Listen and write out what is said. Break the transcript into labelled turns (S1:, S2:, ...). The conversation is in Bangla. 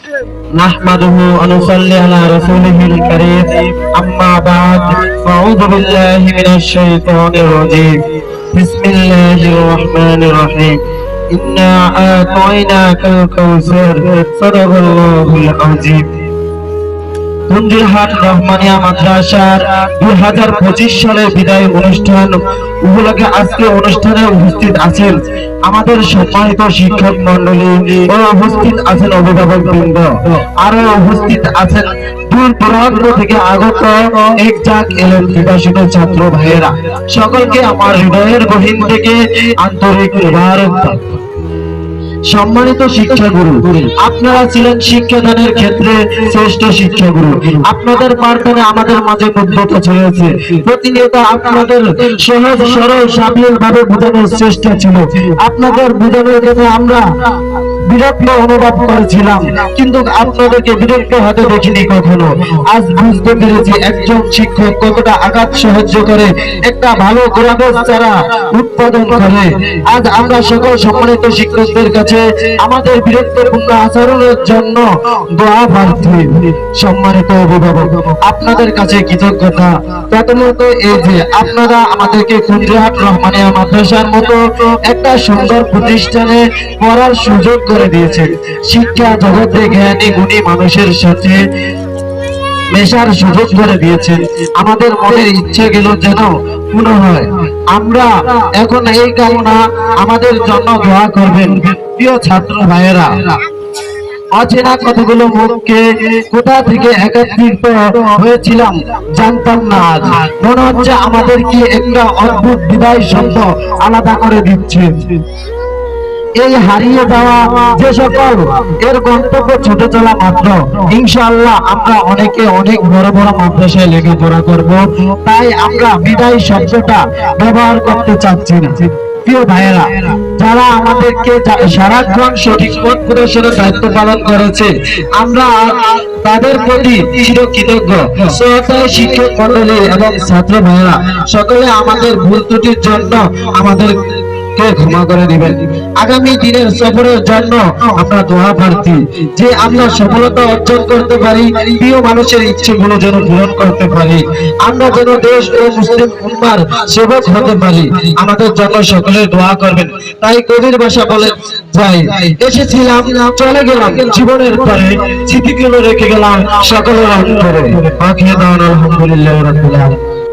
S1: نحمده ونصلي على رسوله الكريم أما بعد فأعوذ بالله من الشيطان الرجيم بسم الله الرحمن الرحيم إنا أعطيناك الكوثر صدق الله العظيم কুঞ্জিরহাট রহমানিয়া মাদ্রাসার 2025 সালের বিদায় অনুষ্ঠান উপলক্ষে আজকে অনুষ্ঠানে উপস্থিত আছেন আমাদের সম্মানিত শিক্ষক মণ্ডলী ও উপস্থিত আছেন অভিভাবকবৃন্দ, আরো উপস্থিত আছেন দূর দূরান্ত থেকে আগত এক জাক এলেন বিভাষিত ছাত্র ভাইয়েরা। সকলকে আমার হৃদয়ের গহীন থেকে আন্তরিক মোবারকবাদ। সম্মানিত শিক্ষাগুরু, আপনারা ছিলেন শিক্ষাদানের ক্ষেত্রে শ্রেষ্ঠ শিক্ষাগুরু। আপনাদের প্রার্থনা আমাদের মাঝে মুগ্ধতা ছড়িয়েছে। প্রতিনিয়ত আপনাদের সহজ সরল সাবলীল ভাবে বোঝানোর চেষ্টা ছিল। আপনাদের বোঝানোর জন্য আমরা বিরক্ত অনুভব করেছিলাম, কিন্তু আপনাদেরকে বিরক্ত হতে দেখিনি কখনো। আজ বুঝতে পেরেছি একজন শিক্ষক কতটা আঘাত সহ্য করে একটা ভালো গ্রামের চারা উৎপাদন করে। আজ আমরা সকল সম্মানিত শিক্ষকদের কাছে আমাদের বিরক্তপূর্ণ আচরণের জন্য দোয়া প্রার্থী। সম্মানিত অভিভাবক, আপনাদের কাছে কৃতজ্ঞতা। প্রথমত এই যে আপনারা আমাদেরকে কুঞ্জিরহাট রহমানিয়া মাদ্রাসার মতো একটা সুন্দর প্রতিষ্ঠানে পড়ার সুযোগ করে দিয়েছেন। শিক্ষা জগতে জ্ঞানী গুণী মানুষের সাথে মেশার সুযোগ করে দিয়েছেন। আমাদের মনের ইচ্ছা গেল যেন পূর্ণ হয়। আমরা এখন এই কামনা আমাদের জন্য দোয়া করবেন। প্রিয় ছাত্র ভাইয়েরা, অচেনা কতগুলো মুখকে কোথা থেকে একত্রিত হয়েছিলাম জানতাম না। আজ মনে হচ্ছে আমাদের কি একটা অদ্ভুত বিদায় শব্দ আলাদা করে দিচ্ছে। এই হারিয়ে যাওয়া যে সকল এর গন্তব্য ছোট চলা মাত্র। ইনশাআল্লাহ আমরা অনেকে অনেক বড় বড় মাদ্রাসায় লেখাপড়া করব, তাই আমরা বিদায় শব্দটা ব্যবহার করতে চাচ্ছি না। প্রিয় ভাইয়েরা, যারা আমাদেরকে সারাক্ষণ সঠিক পথ প্রদর্শনের দায়িত্ব পালন করেছে, আমরা তাদের প্রতি চিরকৃতজ্ঞ। শ্রোতায় শিক্ষক মণ্ডলী এবং ছাত্র ভাইয়েরা, সকলে আমাদের ভুল ত্রুটির জন্য আমাদের ক্ষমা করে দিবেন। আগামী দিনের সফরের জন্য আমরা দোয়া প্রার্থী যে আমরা সফলতা অর্জন করতে পারি, প্রিয় মানুষের ইচ্ছেগুলো যেন পূরণ করতে পারি, আমরা যেন দেশ ও মুসলিম উম্মার সেবক হতে পারি। আমাদের জন্য সকলে দোয়া করবেন। তাই কবির ভাষা বলে যাই, এসেছিলাম চলে গেলাম, জীবনের পরে স্মৃতিগুলো রেখে গেলাম সকলের অন্তরে। আলহামদুলিল্লাহ রাব্বিল আলামিন।